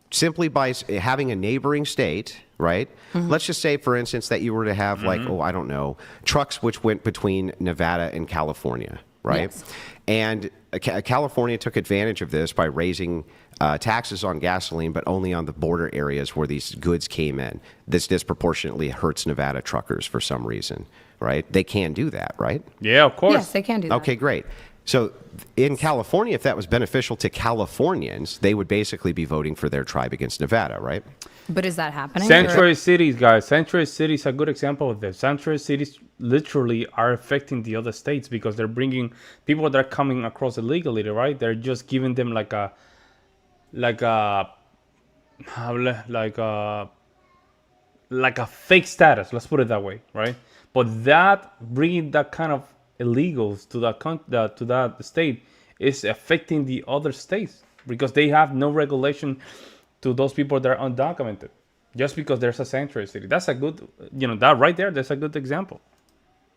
simply by having a neighboring state, right? Let's just say, for instance, that you were to have I don't know, trucks which went between Nevada and California, right? Yes. And California took advantage of this by raising taxes on gasoline, but only on the border areas where these goods came in. This disproportionately hurts Nevada truckers for some reason, right? They can do that, right? Yeah, of course. Yes, they can do that. Okay, great. So in California, if that was beneficial to Californians, they would basically be voting for their tribe against Nevada, right? But is that happening? Sanctuary cities, guys. Sanctuary cities are a good example of this. Sanctuary cities literally are affecting the other states because they're bringing people that are coming across illegally, right? They're just giving them like a fake status. Let's put it that way, right? But that bringing that kind of illegals to that state is affecting the other states because they have no regulation to those people that are undocumented just because there's a sanctuary city. That's a good, that right there, that's a good example.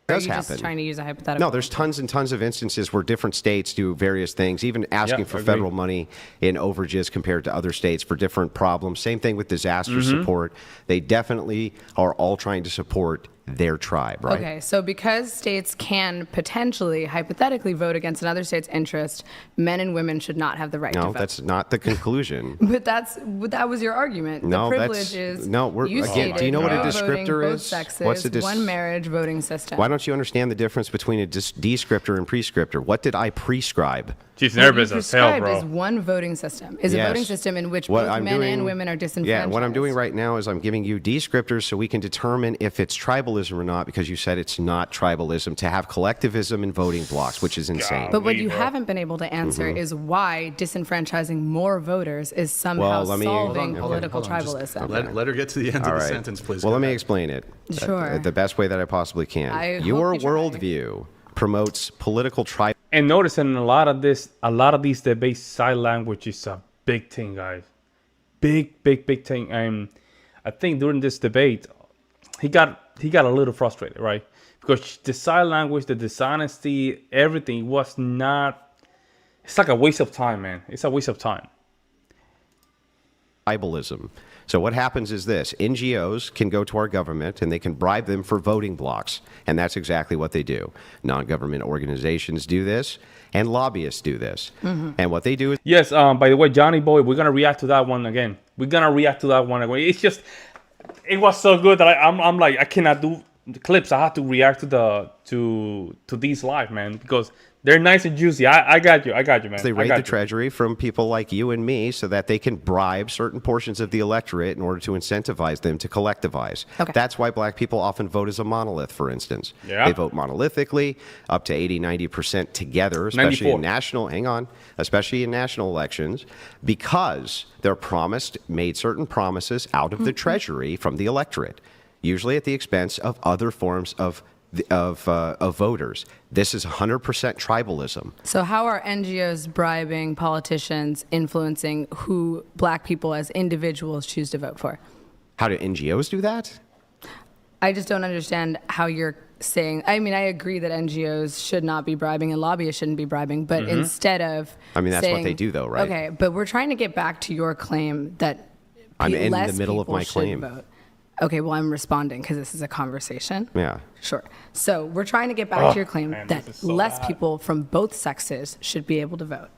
Are you just trying to use a hypothetical? No, there's tons and tons of instances where different states do various things, even asking for federal money in overages compared to other states for different problems. Same thing with disaster support. They definitely are all trying to support their tribe, right? Okay, so because states can potentially, hypothetically, vote against another state's interest, men and women should not have the right to vote. No, that's not the conclusion. But that was your argument. No, the privilege is again, stated, do you know what a no descriptor voting, is? Both sexes, What's a one marriage voting system. Why don't you understand the difference between a descriptor and prescriptor? What did I prescribe? She's nervous as hell, bro. Is one voting system. Is a voting system in which both men and women are disenfranchised. Yeah, what I'm doing right now is I'm giving you descriptors so we can determine if it's tribalism or not, because you said it's not tribalism to have collectivism in voting blocks, which is insane. But what you haven't been able to answer is why disenfranchising more voters is somehow solving political tribalism. Let her get to the end of the sentence, please. Well, let me explain it. Sure. The best way that I possibly can. Your worldview promotes political tribalism. And notice in a lot of these debates, sign language is a big thing, guys. Big thing. And I think during this debate, he got a little frustrated, right? Because the sign language, the dishonesty, everything was not. It's like a waste of time, man. It's a waste of time. Tribalism. So what happens is this: NGOs can go to our government and they can bribe them for voting blocks, and that's exactly what they do. Non-government organizations do this, and lobbyists do this. And what they do is yes. By the way, Johnny Boy, we're gonna react to that one again. It's just, it was so good that I'm like, I cannot do the clips. I have to react to these live, man, because they're nice and juicy. I got you, man. they raid the treasury from people like you and me so that they can bribe certain portions of the electorate in order to incentivize them to collectivize. Okay. That's why black people often vote as a monolith, for instance. Yeah. They vote monolithically, up to 80-90% together, especially 94. especially in national elections, because they're made certain promises out of the treasury from the electorate, usually at the expense of other forms of voters. This is 100% tribalism. So how are NGOs bribing politicians, influencing who black people as individuals choose to vote for? How do NGOs do that? I just don't understand how you're saying. I mean, I agree that NGOs should not be bribing and lobbyists shouldn't be bribing, but instead of that's what they do, though, right? Okay, but we're trying to get back to your claim that I'm in less the middle of people my should claim. vote. Okay, well, I'm responding because this is a conversation. Yeah. Sure. So we're trying to get back to your claim that so less bad. people from both sexes should be able to vote.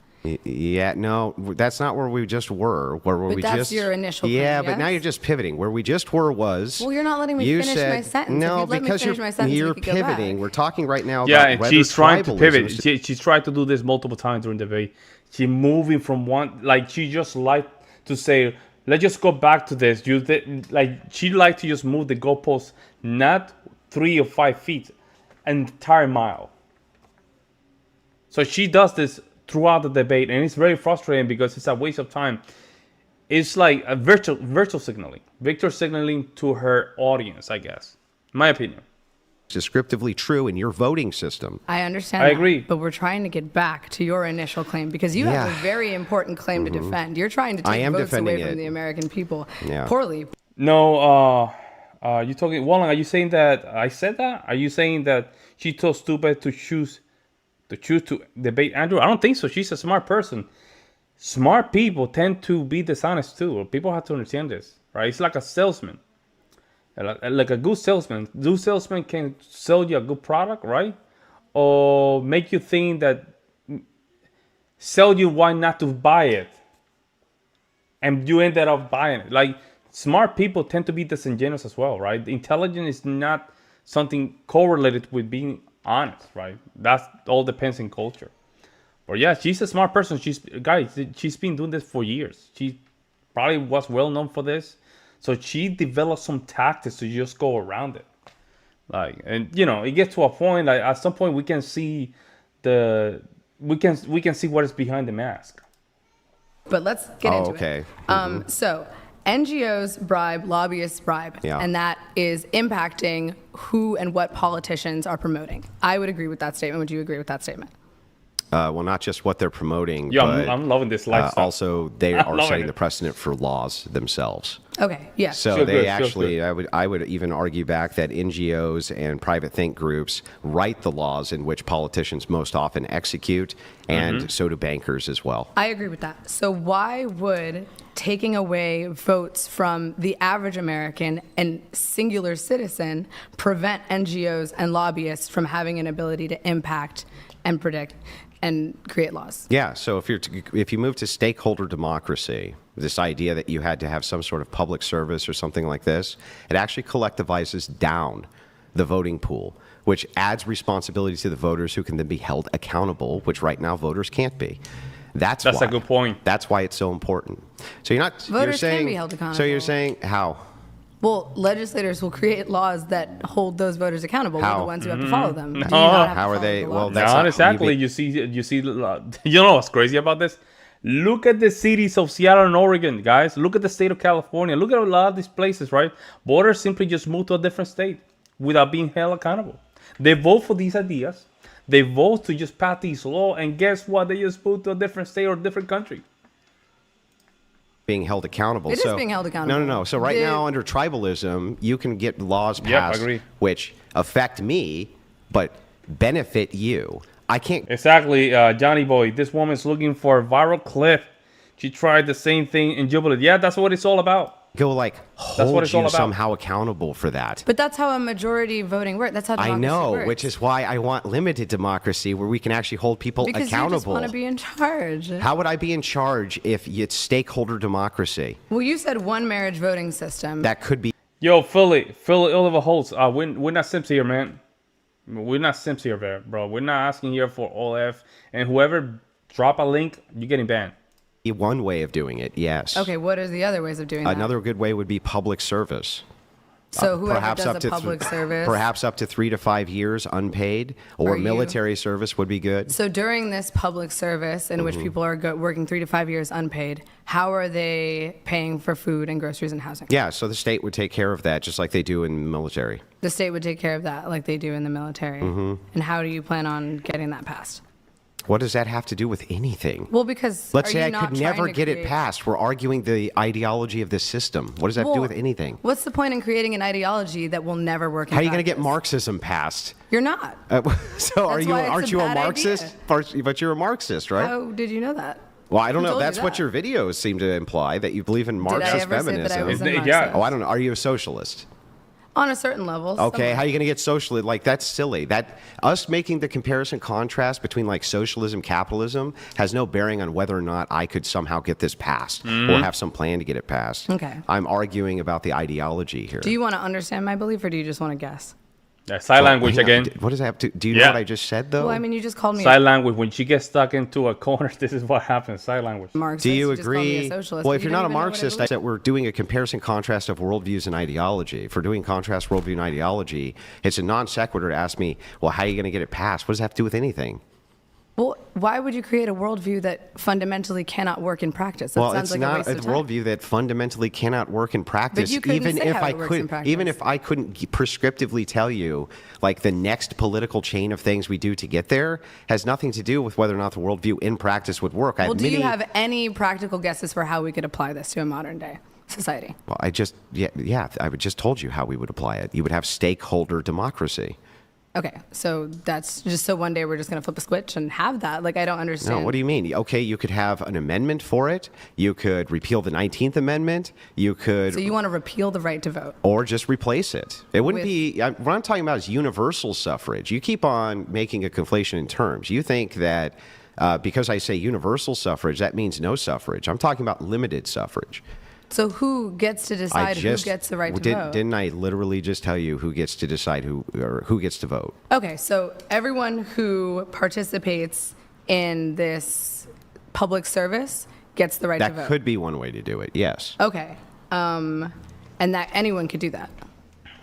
Yeah, no, that's not where we just were. That's your initial claim, Yeah, but yes? now you're just pivoting. Where we just were was. Well, you're not letting me finish my sentence. No, if you'd let because me finish my sentence, you're we could go back. pivoting. We're talking right now Yeah, about and whether she's trying to pivot. tribalism She's tried to do this multiple times during the debate. She's moving from one, like she just like to say, let's just go back to this. She like to just move the goalposts, not 3 or 5 feet, an entire mile. So she does this throughout the debate, and it's very frustrating because it's a waste of time. It's like a virtual signaling to her audience, I guess. My opinion. descriptively true in your voting system. I understand. I that, agree. But we're trying to get back to your initial claim because you have a very important claim to defend. You're trying to take votes away from the American people poorly. No, you talking, Wallen, are you saying that I said that? Are you saying that she's so stupid to choose to debate Andrew? I don't think so. She's a smart person. smart people tend to be dishonest too. People have to understand this, right? It's like a salesman. Like a good salesman. Good salesman can sell you a good product, right? Or make you think that, sell you why not to buy it. And you ended up buying it. Like, smart people tend to be disingenuous as well, right? Intelligence is not something correlated with being honest, right? That all depends in culture. But yeah, she's a smart person. She's been doing this for years. She probably was well known for this. So she developed some tactics to just go around it. Like, and it gets to a point, like at some point we can see we can see what is behind the mask. But let's get into okay. it. So NGOs bribe, lobbyists bribe, and that is impacting who and what politicians are promoting. I would agree with that statement. Would you agree with that statement? Well, not just what they're promoting, Yeah, but I'm loving this lifestyle. Also they are setting the precedent for laws themselves. Okay, yeah. So they actually, I would even argue back that NGOs and private think groups write the laws in which politicians most often execute, and so do bankers as well. I agree with that. So why would taking away votes from the average American and singular citizen prevent NGOs and lobbyists from having an ability to impact and predict and create laws? Yeah, so if you move to stakeholder democracy, this idea that you had to have some sort of public service or something like this, it actually collectivizes down the voting pool, which adds responsibility to the voters who can then be held accountable, which right now voters can't be. That's a good point. That's why it's so important. So Voters can be held accountable. So you're saying how? Well, legislators will create laws that hold those voters accountable. How? We're the ones who have to follow them. Do you Oh. not have to How are follow they? the Well, laws? that's Not not exactly. You see, you know what's crazy about this? Look at the cities of Seattle and Oregon, guys. Look at the state of California. Look at a lot of these places, right? Voters simply just move to a different state without being held accountable. They vote for these ideas. They vote to just pass these laws, and guess what? They just move to a different state or a different country. Being held accountable. It is being held accountable. No. So right now, under tribalism, you can get laws passed which affect me, but benefit you. I can't. Exactly, Johnny Boy. This woman's looking for a viral clip. She tried the same thing in Jubilee. Yeah, that's what it's all about. Go like hold what it's all you about. somehow accountable for that. But that's how a majority voting works. That's how democracy I know, works. which is why I want limited democracy where we can actually hold people because accountable. you just want to be in charge. How would I be in charge if it's stakeholder democracy? Well, you said one marriage voting system. That could be. Yo, Philly Oliver Holtz. We're not simps here, man. We're not simps here, bro. We're not asking here for all F. And whoever drop a link, you're getting banned. One way of doing it, yes. Okay, what are the other ways of doing that? Another good way would be public service. So whoever does a public service. Perhaps up to 3 to 5 years unpaid, or military service would be good. So during this public service in which people are working 3 to 5 years unpaid, how are they paying for food and groceries and housing? Yeah, so the state would take care of that just like they do in the military. The state would take care of that like they do in the military. And how do you plan on getting that passed? What does that have to do with anything? Well, because let's say I could never get it passed. We're arguing the ideology of this system. What does that have to do with anything? What's the point in creating an ideology that will never work in How are you going to get practice? Marxism passed? You're not. So aren't you a Marxist? But you're a Marxist, right? How did you know that? Well, I don't know. Who told you That's what that? your videos seem to imply, that you believe in Marxist Did I ever feminism. say that I was a Yeah. Marxist? Oh, I don't know. Are you a socialist? On a certain level. Okay, somewhere. how are you going to get socialist? Like, that's silly. That us making the comparison contrast between like socialism, capitalism has no bearing on whether or not I could somehow get this passed or have some plan to get it passed. Okay. I'm arguing about the ideology here. Do you want to understand my belief or do you just want to guess? Sign language again. What does that have to? Do you know what I just said though? Well, I mean, you just called me Sign language. When she gets stuck into a corner, this is what happens. Sign language. a Marxist. Do you just called me agree? a socialist, Well, but if you you're not a don't even know what I Marxist, I believe. said we're doing a comparison contrast of worldviews and ideology. If we're doing contrast worldview and ideology, it's a non sequitur to ask me, well, how are you going to get it passed? What does that have to do with anything? Well, why would you create a worldview that fundamentally cannot work in practice? That Well, sounds it's like not a waste a of time. worldview that fundamentally cannot work in practice. you couldn't even say if how I it works could, in practice. even if I couldn't prescriptively tell you, like the next political chain of things we do to get there has nothing to do with whether or not the worldview in practice would work. Well, do you have any practical guesses for how we could apply this to a modern day society? Well, I just told you how we would apply it. You would have stakeholder democracy. Okay, so that's just so one day we're just going to flip a switch and have that. Like, I don't understand. No, what do you mean? Okay, you could have an amendment for it. You could repeal the 19th Amendment. You could... So you want to repeal the right to vote? Or just replace it. It wouldn't be... What I'm talking about is universal suffrage. You keep on making a conflation in terms. You think that because I say universal suffrage, that means no suffrage. I'm talking about limited suffrage. So who gets to decide who gets the right to vote? Didn't I literally just tell you who gets to decide who gets to vote? Okay, so everyone who participates in this public service gets the right to vote. That could be one way to do it, yes. Okay, and that anyone could do that.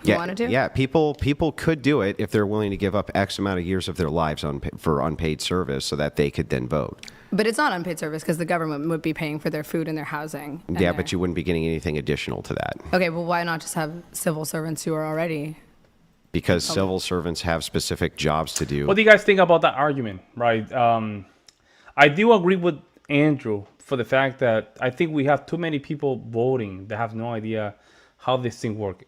You wanted to? Yeah, people could do it if they're willing to give up X amount of years of their lives for unpaid service so that they could then vote. But it's not unpaid service because the government would be paying for their food and their housing. Yeah, but you wouldn't be getting anything additional to that. Okay, well, why not just have civil servants who are already... Because civil servants have specific jobs to do. What do you guys think about that argument, right? I do agree with Andrew for the fact that I think we have too many people voting that have no idea how this thing works,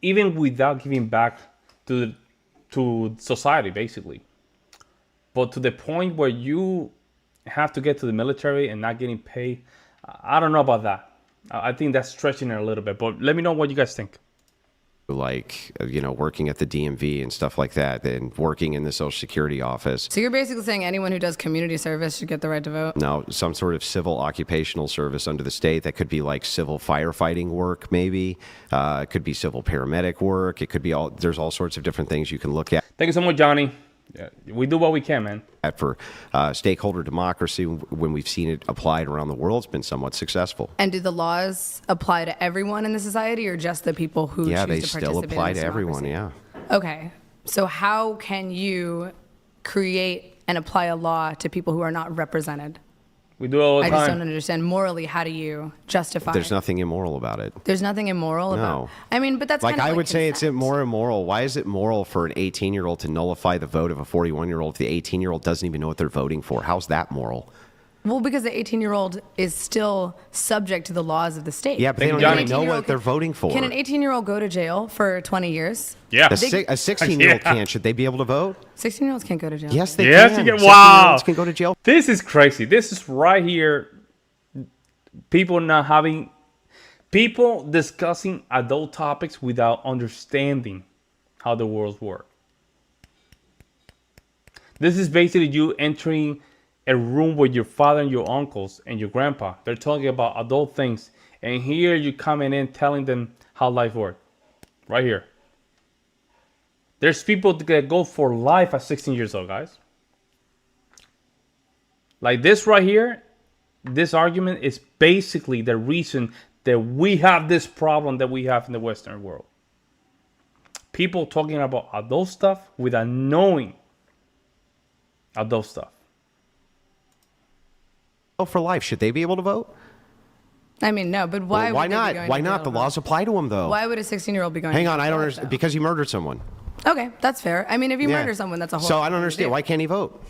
even without giving back to society, basically. But to the point where you have to get to the military and not getting paid, I don't know about that. I think that's stretching it a little bit. But let me know what you guys think. Like, working at the DMV and stuff like that, and working in the Social Security office. So you're basically saying anyone who does community service should get the right to vote? No, some sort of civil occupational service under the state. That could be like civil firefighting work, maybe. It could be civil paramedic work. It could be there's all sorts of different things you can look at. Thank you so much, Johnny. Yeah, we do what we can, man. For stakeholder democracy, when we've seen it applied around the world, it's been somewhat successful. And do the laws apply to everyone in the society or just the people who choose to participate in this democracy? Yeah, they still apply to everyone, yeah. Okay. So how can you create and apply a law to people who are not represented? We do it all the time. I just don't understand. Morally, how do you justify There's it? nothing immoral about it. There's nothing immoral about it? I mean, but that's like, kind of I like would say consent. it's more immoral. Why is it moral for an 18-year-old to nullify the vote of a 41-year-old if the 18-year-old doesn't even know what they're voting for? How's that moral? Well, because the 18-year-old is still subject to the laws of the state. Yeah, but they don't even know what they're voting for. Can an 18-year-old go to jail for 20 years? Yeah. A 16-year-old can't. Should they be able to vote? 16-year-olds can't go to jail. Yes, they Yes, can. you can. Wow. 16-year-olds can go to jail. This is crazy. This is right here. People discussing adult topics without understanding how the world works. This is basically you entering a room with your father and your uncles and your grandpa. They're talking about adult things. And here you coming in telling them how life works. Right here. There's people that go for life at 16 years old, guys. Like this right here, this argument is basically the reason that we have this problem that we have in the Western world. People talking about adult stuff without knowing adult stuff. Oh, for life, should they be able to vote? I mean, no, but why Well, why would they not? be going Why to not? jail The for laws apply to them, though. Why would a 16-year-old be going Hang to on, jail I don't for understand. that, Because he murdered someone. though? Okay, that's fair. I mean, if you Yeah. murder someone, that's a whole So I other don't understand. thing. Why can't he vote?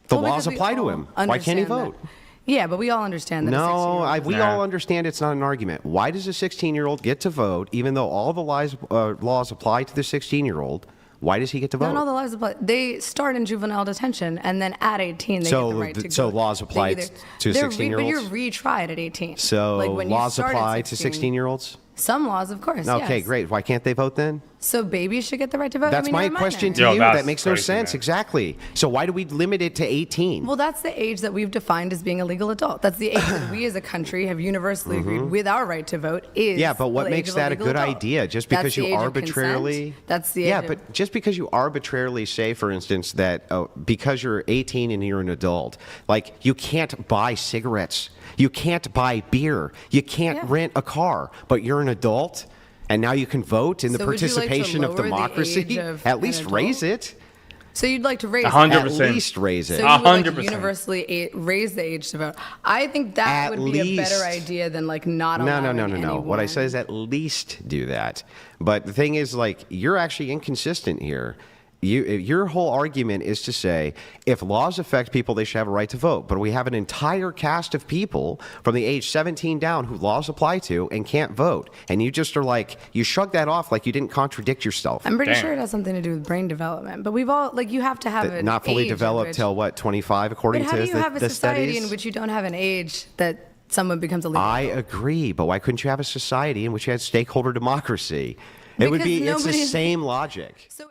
The Well, laws because we apply to all him. Why can't he understand vote? that. Yeah, but we all understand that a No, 16-year-old... we all understand it's not an argument. Why does a 16-year-old get to vote, even though all the laws apply to the 16-year-old? Why does he get to vote? Not all the laws apply. They start in juvenile detention, and then at 18, they get the right to go. So laws apply to 16-year-olds? But you're retried at 18. So Like when you laws start at apply to 16, 16-year-olds? Some laws, of course, Okay, yes. great. Why can't they vote then? So babies should get the right to vote? That's I mean, my you're a question minor. to Yo, you. that's That makes no crazy, sense. man. Exactly. So why do we limit it to 18? Well, that's the age that we've defined as being a legal adult. That's the age that we as a country have universally agreed with our right to vote is Yeah, but what the age makes of that a legal good adult. idea? Just That's because the you age of arbitrarily... consent. That's the age Yeah, of... but just because you arbitrarily say, for instance, that because you're 18 and you're an adult, like you can't buy cigarettes, you can't buy beer, you can't Yeah. rent a car, but you're an adult... And now you can vote in the So would you like to participation of lower the democracy. age of At an least adult? raise it. So you'd like to raise it? 100%. At least raise it. So you would like to 100%. universally raise the age to vote. I think that At would be a better least. idea than like not No, allowing no. anyone. What I said is at least do that. But the thing is, like, you're actually inconsistent here. Your whole argument is to say if laws affect people, they should have a right to vote. But we have an entire cast of people from the age 17 down who laws apply to and can't vote. And you just are like, you shrug that off like you didn't contradict yourself. I'm pretty sure it has something to do with brain development. But we've all, like, you have to have an not fully age developed till what, 25 according But how to do you have a the society studies? in which you don't have an age that someone becomes a leader? I agree, but why couldn't you have a society in which you had stakeholder democracy? It would Because be, it's the nobody's- same logic.